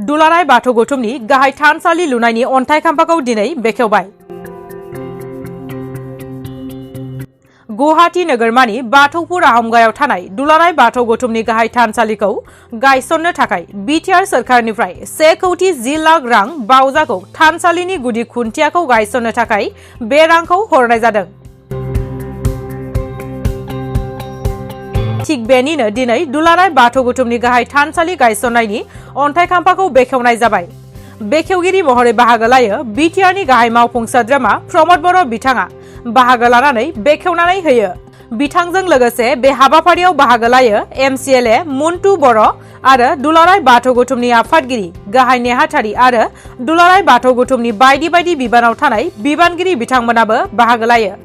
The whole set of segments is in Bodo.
दुलाराय बाथौ गौथुमनि गाहाय थानसालि लुनायनि अन्थाइ खाम्फाखौ दिनै बेखेवबाय। गुवाहाटी नोगोरमानि बाथौपुर आहमगायाव थानाय दुलाराय बाथौ गौथुमनि गाहाय थानसालिखौ गायसननो थाखाय बिटिआर सोरखारनिफ्राय 1,10 लाख रां बावजाखौ थानसालिनि गुदि खुन्थियाखौ गायसननो थाखाय बे रांखौ हरनाय जादों। थिग बेनिनो दिनै दुलाराय बाथौ गौथुमनि गाहाय थानसालि गायसननायनि अन्थाइ खाम्फाखौ बेखेवनाय जाबाय। बेखेवगिरि महरै बाहागो लायो बिटिआरनि गाहाय मावफुं सोद्रोमा प्रमद बर' बिथाङा बाहागो लानानै बेखेवनानै होयो। बिथांजों लोगोसे बे हाबाफारियाव बाहागो लायो एमसिएलए मुन्टु बर' आरो दुलाराय बाथौ गौथुमनि आफादगिरि गाहाय नेहाथारि आरो दुलाराय बाथौ गौथुमनि बायदि बायदि बिबानाव थानाय बिबानगिरि बिथांमोनाबो बाहागो लायो।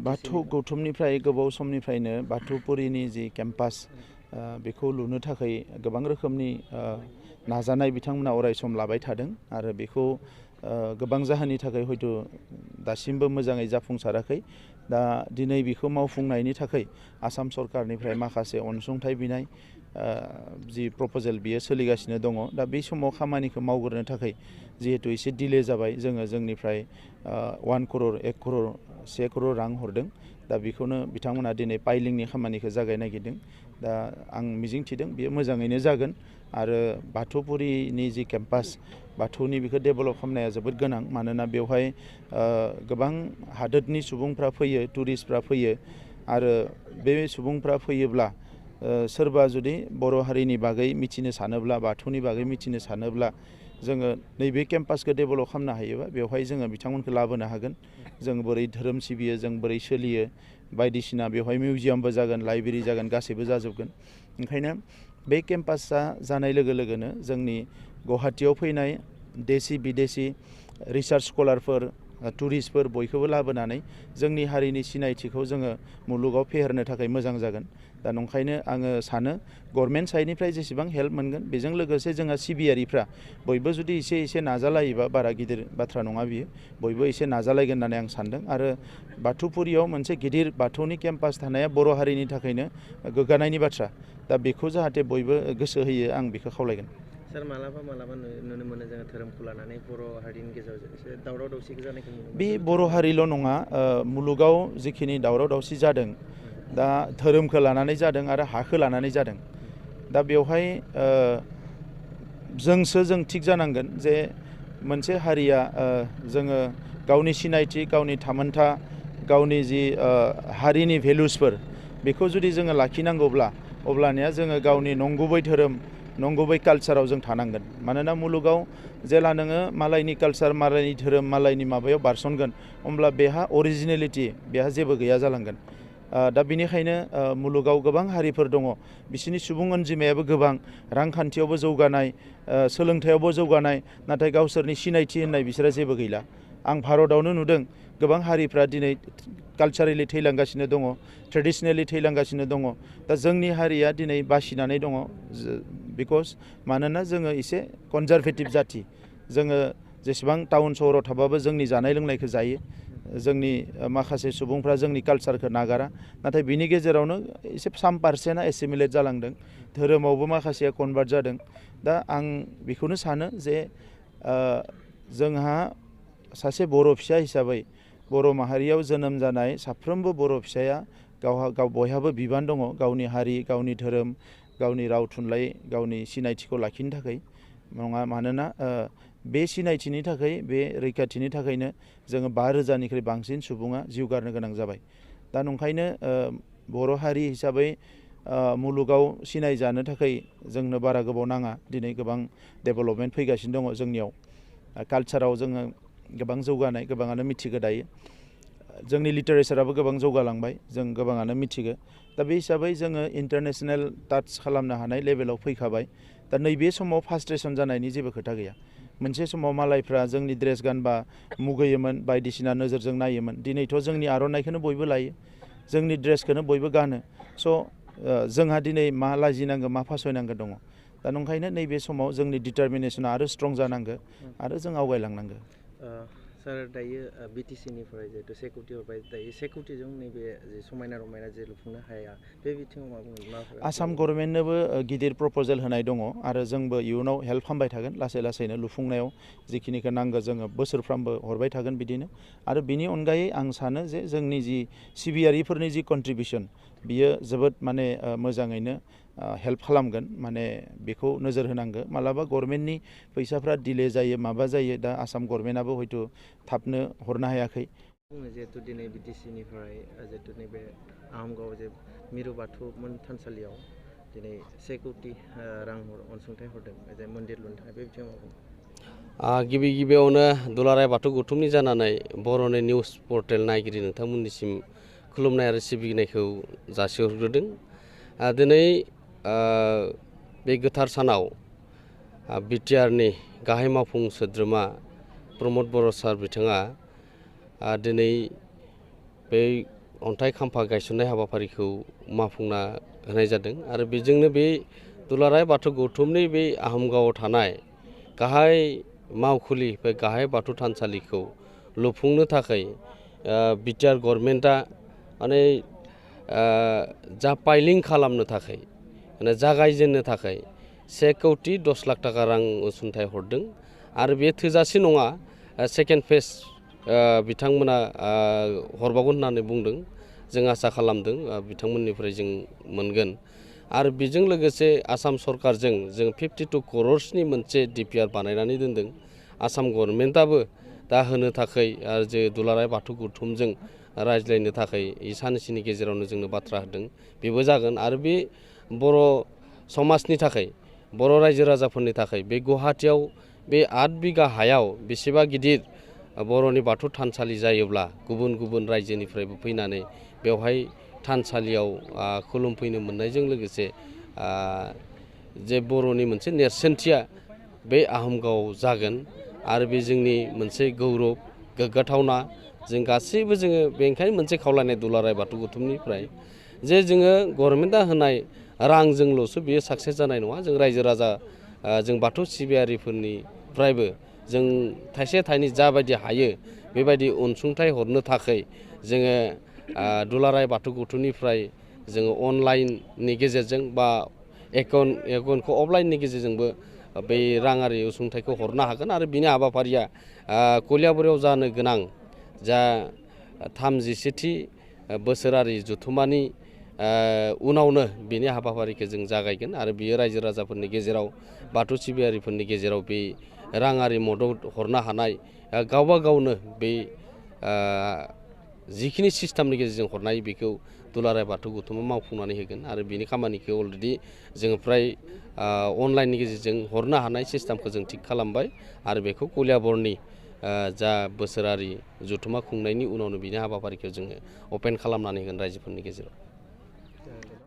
बाथौ गौथुमनिफ्राय गोबाव समनिफ्रायनो बाथौपुरिनि जि केम्पास बेखौ लुनो थाखाय गोबां रोखोमनि नाजानाय बिथांमोना अराय सम लाबाय थादों आरो बेखौ गोबां जाहोननि थाखाय हयथ' दासिमबो मोजाङै जाफुंसाराखै। दा दिनै बेखौ मावफुंनायनि थाखाय आसाम सरकारनिफ्राय माखासे अनसुंथाइ बिनाय जि प्रप'जेल बियो सोलिगासिनो दङ। दा बे समाव खामानिखौ मावग्रोनो थाखाय जिहेतु एसे डिले जाबाय, जोङो जोंनिफ्राय 1 करोड़ 1 करोड़ 1 करोड़ रां हरदों। दा बेखौनो बिथांमोना दिनै पाइलिंनि खामानिखौ जागायनो नागिरदों। दा आं मिजिंथिदों बेयो मोजाङैनो जागोन आरो बाथौपुरिनि जि केम्पास बाथौनि बेखौ डेभेलप खालामनाया जोबोद गोनां। मानोना बेवहाय गोबां हादोरनि सुबुंफ्रा फैयो, टुरिस्टफ्रा फैयो आरो बे सुबुंफ्रा फैयोब्ला सोरबा जुदि बर' हारिनि बागै मिथिनो सानोब्ला, बाथौनि बागै मिथिनो सानोब्ला जोङो नैबे केम्पासखौ डेभेलप खालामनो हायोबा बेवहाय जोङो बिथांमोनखौ लाबोनो हागोन। जों बोरै धोरोम सिबियो, जों बोरै सोलियो, बायदिसिना बेवहाय मिउजियामबो जागोन, लाइब्रेरि जागोन, गासैबो जाजोबगोन। ओंखायनो बे केम्पासआ जानाय लोगो लोगोनो जोंनि गुवाहाटीयाव फैनाय देसि बिदेसि रिसार्च स्कलारफोर, टुरिस्टफोर बयखौबो लाबोनानै जोंनि हारिनि सिनायथिखौ जोङो मुलुगाव फेहेरनो थाखाय मोजां जागोन। दा नंखायनो आङो सानो गभर्नमेन्ट साइडनिफ्राय जेसेबां हेल्प मोनगोन बेजों लोगोसे जोंहा सिबियारिफ्रा बयबो जुदि एसे एसे नाजालायोबा बारा गिदिर बाथ्रा नङा बियो, बयबो एसे नाजालायगोन होननानै आं सानदों। आरो बाथौपुरियाव मोनसे गिदिर बाथौनि केम्पास थानाया बर' हारिनि थाखायनो गोग्गानायनि बाथ्रा। दा बेखौ जाहाथे बयबो गोसो होयो आं बेखौ खावलायगोन। सार, मालाबा नुनो मोनो जोङो धोरोमखौ लानानै बर' हारिनि गेजेराव एसे दावराव दावसिखौ जानायखौ नुनो मोनो। बे बर' हारिल' नङा, मुलुगाव जिखिनि दावराव दावसि जादों दा धोरोमखौ लानानै जादों आरो हाखौ लानानै जादों। दा बेवहाय जों थिग जानांगोन जे मोनसे हारिया जोङो गावनि सिनायथि, गावनि थामोनथा, गावनि जि हारिनि भेलुसफोर बेखौ जुदि जोङो लाखिनांगौब्ला अब्लानिया जोङो गावनि नंगुबै धोरोम, नंगुबै कालचाराव जों थानांगोन। मानोना मुलुगाव जेला नोङो मालायनि कालचार, मालायनि धोरोम, मालायनि माबायाव बारसनगोन अब्ला बेहा अरिजिनेलिटि बेहा जेबो गैया जालांगोन। दा बेनिखायनो मुलुगाव गोबां हारिफोर दङ, बिसोरनि सुबुं अनजिमायाबो गोबां, रांखान्थियावबो जौगानाय, सोलोंथायावबो जौगानाय, नाथाय गावसोरनि सिनायथि होननाय बिसोरा जेबो गैला। आं भारतआवनो नुदों गोबां हारिफ्रा दिनै कालचारेलि थैलांगासिनो दङ, ट्रेडिसनेलि थैलांगासिनो दङ। दा जोंनि हारिया दिनै बासिनानै दङ बिकज मानोना जोङो एसे कनजारभेटिभ जाथि। जोङो जेसेबां टाउन सहराव थाबाबो जोंनि जानाय लोंनायखौ जायो, जोंनि माखासे सुबुंफ्रा जोंनि कालचारखौ नागारा, नाथाय बिनि गेजेरावनो एसे साम पारसेन्टआ एसिमिलेट जालांदों, धोरोमावबो माखासेया कनभार्ट जादों। दा आं बेखौनो सानो जे जोंहा सासे बर' फिसा हिसाबै बर' माहारियाव जोनोम जानाय साफ्रोमबो बर' फिसाया बयहाबो बिबान दङ गावनि हारि, गावनि धोरोम, गावनि राव थुनलाइ, गावनि सिनायथिखौ लाखिनो थाखाय। मानोना बे सिनायथिनि थाखाय, बे रैखाथिनि थाखायनो जोङो 5,000निख्रुइ बांसिन सुबुङा जिउ गारनो गोनां जाबाय। दा नंखायनो बर' हारि हिसाबै मुलुगाव सिनायजानो थाखाय जोंनो बारा गोबाव नाङा। दिनै गोबां डेभेलपमेन्ट फैगासिनो दङ जोंनियाव। कालचाराव जोङो गोबां जौगानाय, गोबाङानो मिथिगो दायो। जोंनि लिटारेचाराबो गोबां जौगालांबाय, जों गोबाङानो मिथिगो। दा बे हिसाबै जोङो इन्टारनेसनेल टाच खालामनो हानाय लेभेलाव फैखाबाय। दा नैबे समाव फ्रास्ट्रेसन जानायनि जेबो खोथा गैया। मोनसे समाव मालायफ्रा जोंनि ड्रेस गानबा मुगैयोमोन, बायदिसिना नोजोरजों नायोमोन। दिनैथ' जोंनि आर'नाइखौनो बयबो लायो, जोंनि ड्रेसखौनो बयबो गानो। स' जोंहा दिनै मा लाजिनांगौ, मा फासयनांगौ दङ। दा नंखायनो नैबे समाव जोंनि डिटारमिनेसना आरो स्ट्रं जानांगौ आरो जों आवगायलांनांगौ। सार दायो बिटिसिनिफ्राय जिहेतु सेकुरिटि हरबाय दायो सेकुरिटिजों नैबे जि समायना रमायना जे लुफुंनो हाया बे बिथिङाव मा बुंगोन मा आसाम गभर्नमेन्टनोबो गिदिर प्रप'जेल होनाय दङ आरो जोंबो इयुनाव हेल्प खालामबाय थागोन लासै लासैनो लुफुंनायाव जिखिनिखौ नांगौ जोङो बोसोरफ्रामबो हरबाय थागोन बिदिनो आरो बिनि अनगायै आं सानो जे जोंनि जि सिबियारिफोरनि जि कन्ट्रिबिउसन बियो जोबोद माने मोजाङैनो हेल्प खालामगोन माने बेखौ नोजोर होनांगौ मालाबा गभर्नमेन्टनि फैसाफ्रा डिले जायो माबा जायो दा आसाम गभर्नमेन्टआबो हयथ' थाबनो हरनो हायाखै बुङो जिहेतु दिनै बिटिसिनिफ्राय जिहेतु नैबे आहमगाव जे मिरु बाथौ थानसालियाव दिनै 1 कौटि रां अनसुंथाइ हरदों जे मन्दिर लुनो थाखाय बे बिथिङाव मा बुङो? गिबियावनो दुलाराय बाथौ गौथुमनि जानानै बर'नि निउस पर्टेल नायगिरि नोंथांमोननिसिम खुलुमनाय आरो सिबिनायखौ जासिहरग्रोदों। दिनै बे गोथार सानाव बिटिआरनि गाहाय मावफुं सोद्रोमा प्रमद बर' सार बिथाङा दिनै बे अन्थाइ खाम्फा गायसननाय हाबाफारिखौ मावफुंना होनाय जादों आरो बेजोंनो बे दुलाराय बाथौ गौथुमनि बे आहमगावआव थानाय गाहाय मावखुलि बे गाहाय बाथौ थानसालिखौ लुफुंनो थाखाय बिटिआर गभर्नमेन्टआ माने जा पाइलिं खालामनो थाखाय माने जागायजेननो थाखाय 1 कौटि 10 लाख थाखा रां अनसुंथाइ हरदों आरो बे थोजासे नङा सेकेन्ड फेज बिथांमोना हरबावगोन होननानै बुंदों जों आसा खालामदों बिथांमोननिफ्राय जों मोनगोन आरो बेजों लोगोसे आसाम सरकारजों जों 52 क'रर्सनि मोनसे डिपिआर बानायनानै दोनदों आसाम गभर्नमेन्टआबो दा होनो थाखाय आरो जे दुलाराय बाथौ गौथुमजों रायज्लायनो थाखाय साननैसोनि गेजेरावनो जोंनो बाथ्रा होदों बेबो जागोन आरो बे बर' समाजनि थाखाय बर' रायजो राजाफोरनि थाखाय बे गुवाहाटियाव बे 8 बिगा हायाव बेसेबा गिदिर बर'नि बाथौ थानसालि जायोब्ला गुबुन गुबुन रायजोनिफ्रायबो फैनानै बेवहाय थानसालियाव खुलुमफैनो मोननायजों लोगोसे जे बर'नि मोनसे नेरसोनथिया बे आहमगावआव जागोन आरो बे जोंनि मोनसे गौरब गोग्गाथावना जों गासैबो जोङो बेनिखायनो मोनसे खावलायनाय दुलाराय बाथौ गौथुमनिफ्राय जे जोङो गभर्नमेन्टआ होनाय रांजोंल'सो बेयो साक्सेस जानाय नङा जों रायजो राजा जों बाथौ सिबियारिफोरनिफ्रायबो जों थाइसे थाइनै जाबायदि हायो बेबायदि अनसुंथाइ हरनो थाखाय जोङो दुलाराय बाथौ गौथुमनिफ्राय जोङो अनलाइननि गेजेरजों बा एकाउन्टखौ अफलाइननि गेजेरजोंबो बै राङारि अनसुंथाइखौ हरनो हागोन आरो बिनि हाबाफारिया कलियाबरआव जानो गोनां जा 37थि बोसोरारि जथुम्मानि उनावनो बिनि हाबाफारिखौ जों जागायगोन आरो बियो रायजो राजाफोरनि गेजेराव बाथौ सिबियारिफोरनि गेजेराव बे राङारि मदद हरनो हानाय गावबा गावनो बे जिखिनि सिस्टेमनि गेजेरजों हरनाय बेखौ दुलाराय बाथौ गौथुमा मावफुंनानै होगोन आरो बिनि खामानिखौ अलरेडि जोङो फ्राय अनलाइननि गेजेरजों हरनो हानाय सिस्टेमखौ जों थिग खालामबाय आरो बेखौ कलियाबरनि जा बोसोरारि जथुम्मा खुंनायनि उनावनो बिनि हाबाफारिखौ जोङो अपेन खालामनानै होगोन रायजोफोरनि गेजेराव।